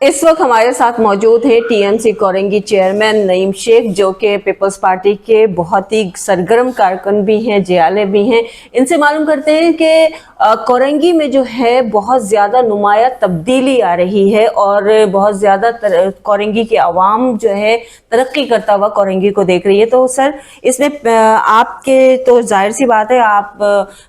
इस वक्त हमारे साथ मौजूद है टीएमसी कोरंगी चेयरमैन नईम शेख, जो कि पीपल्स पार्टी के बहुत ही सरगर्म कारकुन भी हैं, जियाले भी हैं। इनसे मालूम करते हैं कि कोरंगी में जो है बहुत ज़्यादा नुमाया तब्दीली आ रही है और बहुत ज़्यादा कोरंगी की आवाम जो है तरक्की करता हुआ कोरंगी को देख रही है। तो सर, इसमें आपके तो जाहिर सी बात है, आप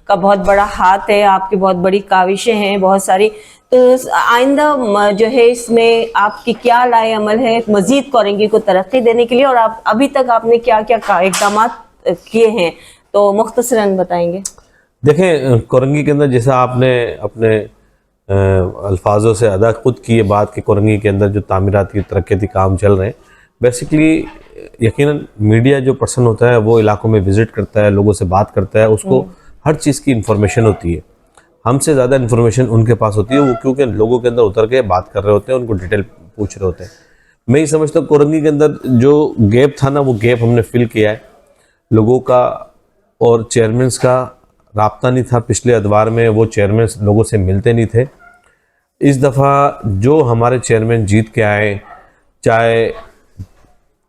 का बहुत बड़ा हाथ है, आपकी बहुत बड़ी काविशें हैं बहुत सारी। तो आइंदा जो है इसमें आपकी क्या लाए अमल है मजीद कोरंगी को तरक्की देने के लिए, और आप अभी तक आपने क्या क्या इकदाम किए हैं, तो मुख्तसरन बताएंगे। देखें, कोरंगी के अंदर जैसा आपने अपने अल्फाजों से अदा खुद की ये बात कि कोरंगी के अंदर जो तामीराती तरक्याती काम चल रहे हैं, बेसिकली यकीनन मीडिया जो पर्सन होता है वो इलाकों में विज़िट करता है, लोगों से बात करता है, उसको हर चीज़ की इन्फॉर्मेशन होती है। हमसे ज़्यादा इन्फॉर्मेशन उनके पास होती है, वो क्योंकि लोगों के अंदर उतर के बात कर रहे होते हैं, उनको डिटेल पूछ रहे होते हैं। मैं ये समझता हूँ कोरंगी के अंदर जो गैप था ना, वो गैप हमने फिल किया है। लोगों का और चेयरमैन्स का राब्ता नहीं था पिछले अदवार में, वो चेयरमैन लोगों से मिलते नहीं थे। इस दफ़ा जो हमारे चेयरमैन जीत के आए, चाहे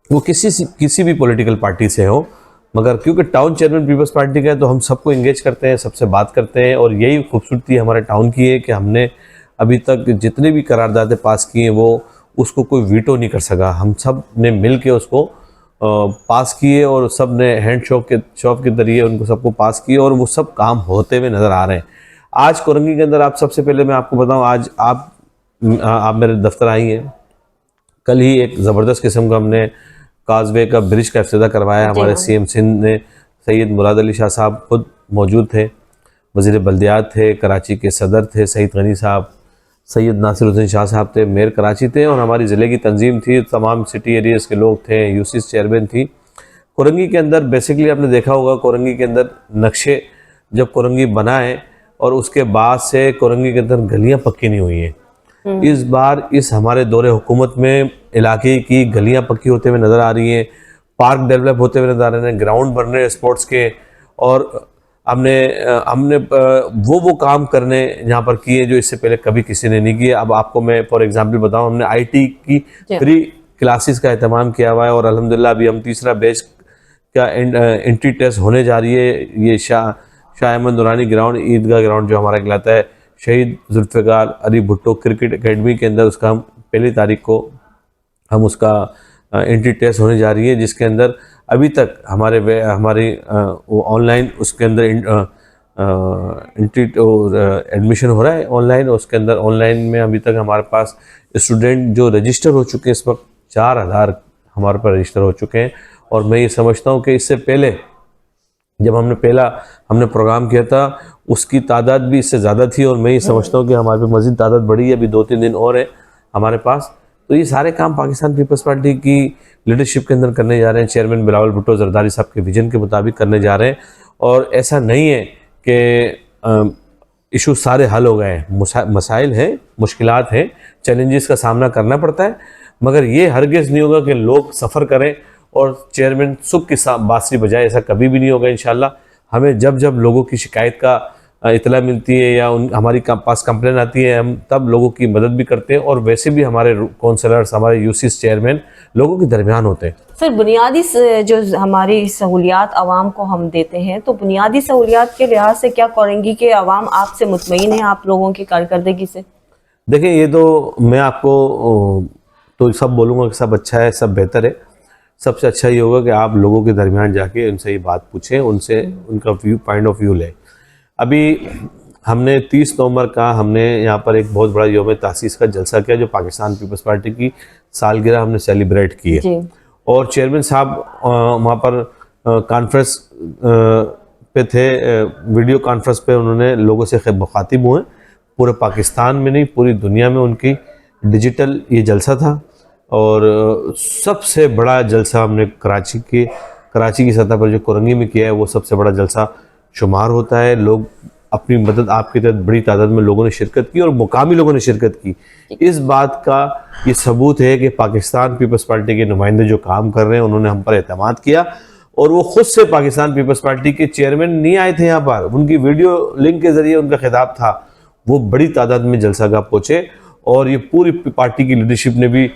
वो किसी भी पॉलिटिकल पार्टी से हो, मगर क्योंकि टाउन चेयरमैन पीपल्स पार्टी का है तो हम सबको इंगेज करते हैं, सबसे बात करते हैं। और यही खूबसूरती हमारे टाउन की है कि हमने अभी तक जितने भी करारदादे पास किए हैं वो उसको कोई वीटो नहीं कर सका। हम सब ने मिल के उसको पास किए और सब ने हैंड शॉप के जरिए उनको सबको पास किए, और वो सब काम होते हुए नज़र आ रहे हैं। आज कोरंगी के अंदर आप सबसे पहले मैं आपको बताऊं, आज आप मेरे दफ्तर आई हैं। कल ही एक ज़बरदस्त किस्म का हमने काजवे का ब्रिज का इफ्तिताह करवाया। हमारे सीएम सिंध ने सैयद मुराद अली शाह साहब खुद मौजूद थे, वज़ीर बल्दियात थे, कराची के सदर थे सईद गनी साहब, सैयद नासिर हुसैन शाह साहब थे, मेयर कराची थे, और हमारी ज़िले की तंजीम थी, तमाम सिटी एरियाज़ के लोग थे, यूसी चेयरमैन थी। कोरंगी के अंदर बेसिकली आपने देखा होगा, कोरंगी के अंदर नक्शे जब कोरंगी बना है और उसके बाद से कोरंगी के अंदर गलियाँ पक्की नहीं हुई हैं। इस बार इस हमारे दौरे हुकूमत में इलाके की गलियां पक्की होते हुए नज़र आ रही हैं, पार्क डेवलप होते हुए नज़र आ रहे हैं, ग्राउंड बन रहे हैं स्पोर्ट्स के, और हमने वो काम करने यहाँ पर किए जो इससे पहले कभी किसी ने नहीं किए। अब आपको मैं फॉर एग्जांपल बताऊँ, हमने आईटी की फ्री क्लासेस का एहतमाम किया हुआ है, और अल्हम्दुलिल्लाह अभी हम तीसरा बैच का एंट्री टेस्ट होने जा रही है। ये शाह अहमद नूरानी ग्राउंड, ईदगाह ग्राउंड जो हमारा कहलाता है, शहीद जुल्फ़िकार अली भुट्टो क्रिकेट एकेडमी के अंदर उसका हम 1 तारीख को हम उसका एंट्री टेस्ट होने जा रही है, जिसके अंदर अभी तक हमारी ऑनलाइन उसके अंदर एंट्री एडमिशन हो रहा है ऑनलाइन। उसके अंदर ऑनलाइन में अभी तक हमारे पास स्टूडेंट जो रजिस्टर हो चुके हैं, इस वक्त 4000 हमारे पास रजिस्टर हो चुके हैं। और मैं ये समझता हूँ कि इससे पहले जब हमने प्रोग्राम किया था उसकी तादाद भी इससे ज़्यादा थी, और मैं ये समझता हूँ कि हमारे पे मज़ीद तादाद बढ़ी है, अभी 2-3 दिन और है हमारे पास। तो ये सारे काम पाकिस्तान पीपल्स पार्टी की लीडरशिप के अंदर करने जा रहे हैं, चेयरमैन बिलावल भुट्टो जरदारी साहब के विजन के मुताबिक करने जा रहे हैं। और ऐसा नहीं है कि इशू सारे हल हो गए हैं, मसाइल हैं, मुश्किलात हैं, चैलेंजेस का सामना करना पड़ता है, मगर ये हरगिज़ नहीं होगा कि लोग सफ़र करें और चेयरमैन सुख की बांसुरी बजाए, ऐसा कभी भी नहीं होगा इंशाल्लाह। हमें जब लोगों की शिकायत का इतला मिलती है या हमारी पास कंप्लेन आती है, हम तब लोगों की मदद भी करते हैं, और वैसे भी हमारे काउंसलर्स, हमारे यूसी चेयरमैन लोगों के दरमियान होते हैं। सर, बुनियादी जो हमारी सहूलियात आवाम को हम देते हैं, तो बुनियादी सहूलियात के लिहाज से क्या कोरंगी के आवाम आपसे मुतमईन है, आप लोगों की कारकर्दगी से? देखिए, ये तो मैं आपको तो सब बोलूँगा कि सब अच्छा है, सब बेहतर है। सबसे अच्छा ये होगा कि आप लोगों के दरमियान जाके उनसे ये बात पूछें, उनसे उनका पॉइंट ऑफ व्यू लें। अभी हमने 30 नवंबर का हमने यहाँ पर एक बहुत बड़ा यौम तासीस का जलसा किया, जो पाकिस्तान पीपल्स पार्टी की सालगिरह हमने सेलिब्रेट की है। और चेयरमैन साहब वहाँ पर कॉन्फ्रेंस पे थे, वीडियो कॉन्फ्रेंस पे उन्होंने लोगों से मुखातिब हुए। पूरे पाकिस्तान में नहीं, पूरी दुनिया में उनकी डिजिटल ये जलसा था, और सबसे बड़ा जलसा हमने कराची की सतह पर जो कोरंगी में किया है, वो सबसे बड़ा जलसा शुमार होता है। लोग अपनी मदद, आपकी तहत बड़ी तादाद में लोगों ने शिरकत की और मुकामी लोगों ने शिरकत की। इस बात का ये सबूत है कि पाकिस्तान पीपल्स पार्टी के नुमाइंदे जो काम कर रहे हैं, उन्होंने हम पर एतमाद किया, और वो खुद से पाकिस्तान पीपल्स पार्टी के चेयरमैन नहीं आए थे यहाँ पर, उनकी वीडियो लिंक के जरिए उनका खिताब था, वो बड़ी तादाद में जलसागाह पहुँचे और ये पूरी पार्टी की लीडरशिप ने भी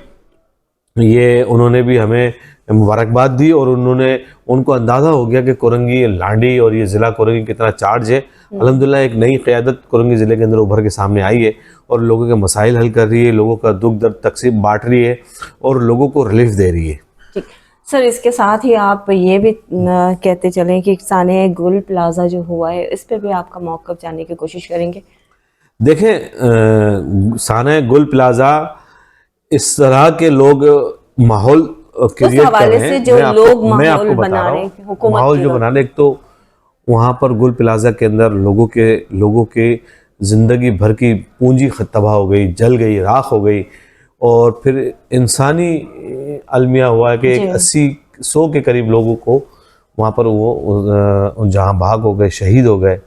उन्होंने भी हमें मुबारकबाद दी, और उनको अंदाज़ा हो गया कि कोरंगी, लांडी और ये ज़िला कोरंगी कितना चार्ज है। अल्हम्दुलिल्लाह एक नई क़यादत कोरंगी ज़िले के अंदर उभर के सामने आई है और लोगों के मसाइल हल कर रही है, लोगों का दुख दर्द तकसीम बांट रही है और लोगों को रिलीफ दे रही है। ठीक सर, इसके साथ ही आप ये भी कहते चलें कि साने गुल प्लाजा जो हुआ है, इस पर भी आपका मौक़िफ़ जानने की कोशिश करेंगे। देखें, साने गुल प्लाजा इस तरह के लोग माहौल क्रिएट कर रहे हैं। जो लोग मैं आपको बता रहा हूँ माहौल जो बनाने, एक तो वहाँ पर गुल प्लाजा के अंदर लोगों के ज़िंदगी भर की पूंजी तबाह हो गई, जल गई, राख हो गई, और फिर इंसानी अलमिया हुआ कि 80-100 के करीब लोगों को वहाँ पर वो जहाँ भाग हो गए, शहीद हो गए।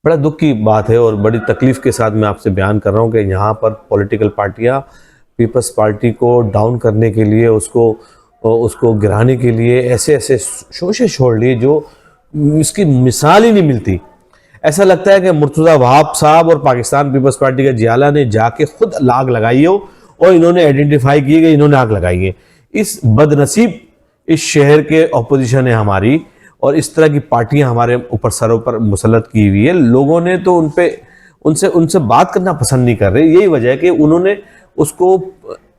बड़ा दुख की बात है और बड़ी तकलीफ़ के साथ मैं आपसे बयान कर रहा हूँ कि यहाँ पर पॉलिटिकल पार्टियाँ पीपल्स पार्टी को डाउन करने के लिए, उसको गिराने के लिए ऐसे शोशे छोड़ लिए जो इसकी मिसाल ही नहीं मिलती। ऐसा लगता है कि मुर्तज़ा वहाब साहब और पाकिस्तान पीपल्स पार्टी के जियाला ने जाके खुद आग लगाई हो और इन्होंने आइडेंटिफाई किए कि इन्होंने आग लगाई है। इस बदनसीब इस शहर के ऑपोजिशन है हमारी, और इस तरह की पार्टियां हमारे ऊपर सरों पर मुसल्लत की हुई है। लोगों ने तो उनसे बात करना पसंद नहीं कर रहे। यही वजह है कि उन्होंने उसको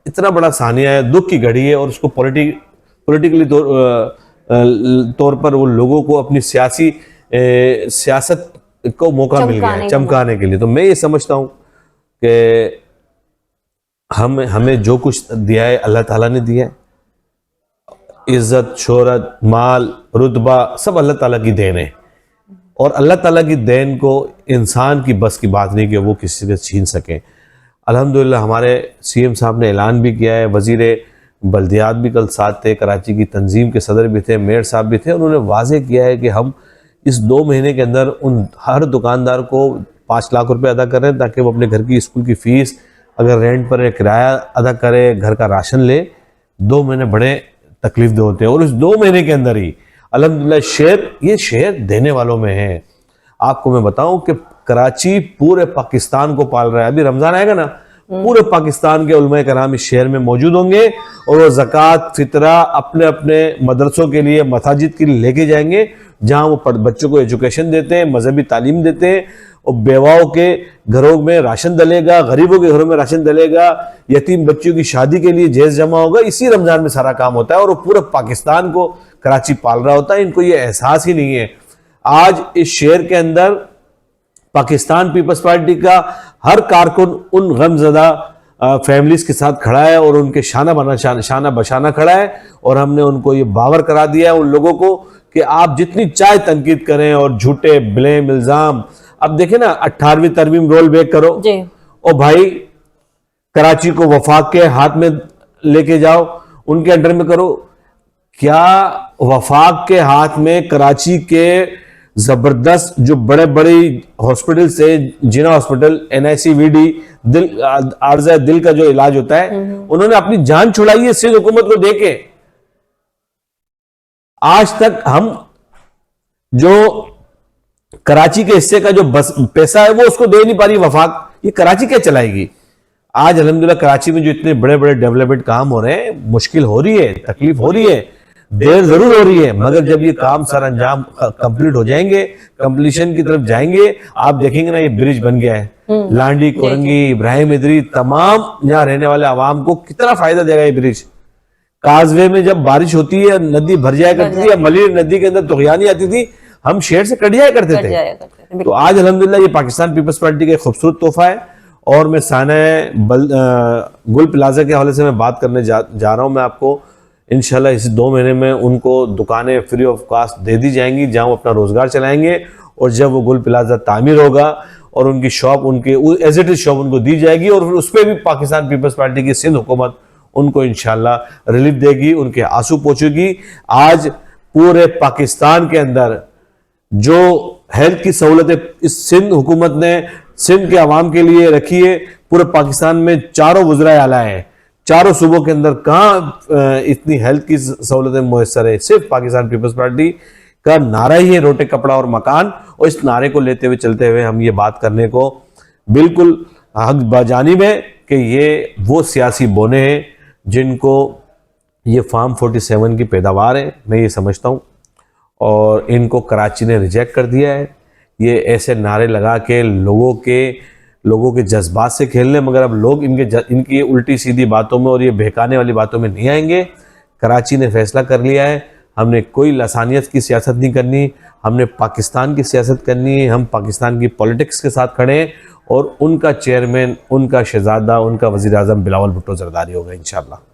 इतना बड़ा सानिया है, दुख की घड़ी है, और उसको पॉलिटिकली तौर पर वो लोगों को अपनी सियासत को मौका मिल गया है चमकाने के लिए। तो मैं ये समझता हूँ कि हमें जो कुछ दिया है अल्लाह ताला ने दिया है। इज्जत, शोहरत, माल, रुतबा सब अल्लाह ताला की देन है, और अल्लाह ताला की देन को इंसान की बस की बात नहीं कि वो किसी से छीन सके। अल्हम्दुलिल्लाह हमारे सीएम साहब ने ऐलान भी किया है, वज़ीर बल्दियात भी कल साथ थे, कराची की तंजीम के सदर भी थे, मेयर साहब भी थे। उन्होंने वाज़े किया है कि हम इस 2 महीने के अंदर उन हर दुकानदार को 5 लाख रुपए अदा कर रहे हैं, ताकि वो अपने घर की स्कूल की फ़ीस, अगर रेंट पर किराया अदा करे, घर का राशन ले। 2 महीने बड़े तकलीफ दे होते हैं, और इस 2 महीने के अंदर ही अल्हम्दुलिल्लाह ये शहर देने वालों में है। आपको मैं बताऊं कि कराची पूरे पाकिस्तान को पाल रहा है। अभी रमज़ान आएगा ना, पूरे पाकिस्तान के उलमा कराम इस शहर में मौजूद होंगे, और वो ज़कात, फितरा अपने अपने मदरसों के लिए, मसाजिद के लिए लेके जाएंगे, जहाँ वो बच्चों को एजुकेशन देते हैं, मजहबी तालीम देते हैं, और बेवाओं के घरों में राशन डलेगा, गरीबों के घरों में राशन डलेगा, यतीम बच्चों की शादी के लिए जहेज जमा होगा। इसी रमज़ान में सारा काम होता है, और वो पूरे पाकिस्तान को कराची पाल रहा होता है। इनको ये एहसास ही नहीं है। आज इस शहर के अंदर पाकिस्तान पीपल्स पार्टी का हर कारकुन उन गमज़दा फैमिलीज के साथ खड़ा है, और उनके शाना बशाना खड़ा है, और हमने उनको ये बावर करा दिया है उन लोगों को कि आप जितनी चाहे तनकीद करें और झूठे ब्लेम, इल्ज़ाम। अब देखें ना, 18वीं तरमीम रोल बैक करो, और भाई कराची को वफाक के हाथ में लेके जाओ, उनके अंडर में करो। क्या वफाक के हाथ में कराची के जबरदस्त जो बड़े बड़े हॉस्पिटल से, जिना हॉस्पिटल, NICVD, आर्जा दिल का जो इलाज होता है, उन्होंने अपनी जान छुड़ाई है सिंध हुकूमत को देके। आज तक हम जो कराची के हिस्से का जो बस पैसा है वो उसको दे नहीं पा रही वफाक। ये कराची क्या चलाएगी? आज अल्हम्दुलिल्लाह कराची में जो इतने बड़े बड़े डेवलपमेंट काम हो रहे हैं, मुश्किल हो रही है, तकलीफ हो रही है, देर जरूर हो रही है, मगर जब ये काम सर अंजाम कंप्लीट हो जाएंगे, कंप्लीशन की तरफ जाएंगे, आप देखेंगे ना ये ब्रिज बन गया है। लांडी, कोरंगी, इब्राहिम इदरी, तमाम यहाँ रहने वाले आवाम को कितना फायदा देगा ये ब्रिज। काजवे में जब बारिश होती है, नदी भर जाया करती थी, या मलिर नदी के अंदर तुगयानी आती थी, हम शहर से कट जाया करते थे। तो आज अल्हम्दुलिल्लाह ये पाकिस्तान पीपल्स पार्टी का खूबसूरत तोहफा है। और मैं साने गुल प्लाजा के हवाले से मैं बात करने जा रहा हूँ। मैं आपको इंशाल्लाह इस 2 महीने में उनको दुकानें फ्री ऑफ कास्ट दे दी जाएंगी, जहाँ वो अपना रोजगार चलाएंगे, और जब वो गुल प्लाजा तामीर होगा और उनकी शॉप, उनके एज इट इज शॉप उनको दी जाएगी, और उस पर भी पाकिस्तान पीपल्स पार्टी की सिंध हुकूमत उनको इंशाल्लाह रिलीफ देगी, उनके आंसू पोंछेगी। आज पूरे पाकिस्तान के अंदर जो हेल्थ की सहूलतें इस सिंध हुकूमत ने सिंध के अवाम के लिए रखी है, पूरे पाकिस्तान में 4 वज़राए आला हैं, 4 सूबों के अंदर कहाँ इतनी हेल्थ की सहूलतें मुयसर है। सिर्फ पाकिस्तान पीपल्स पार्टी का नारा ही है, रोटे, कपड़ा और मकान। और इस नारे को लेते हुए चलते हुए हम ये बात करने को बिल्कुल हक बजानिब है कि ये वो सियासी बोने हैं जिनको ये फार्म 47 की पैदावार है, मैं ये समझता हूँ, और इनको कराची ने रिजेक्ट कर दिया है। ये ऐसे नारे लगा के लोगों के जज्बात से खेल रहे, मगर अब लोग इनकी उल्टी सीधी बातों में और ये बहकाने वाली बातों में नहीं आएंगे। कराची ने फैसला कर लिया है, हमने कोई लसानियत की सियासत नहीं करनी, हमने पाकिस्तान की सियासत करनी है। हम पाकिस्तान की पॉलिटिक्स के साथ खड़े हैं और उनका चेयरमैन, उनका शहजादा, उनका वज़ीर आज़म बिलावल भुट्टो ज़रदारी होगा इंशाअल्लाह।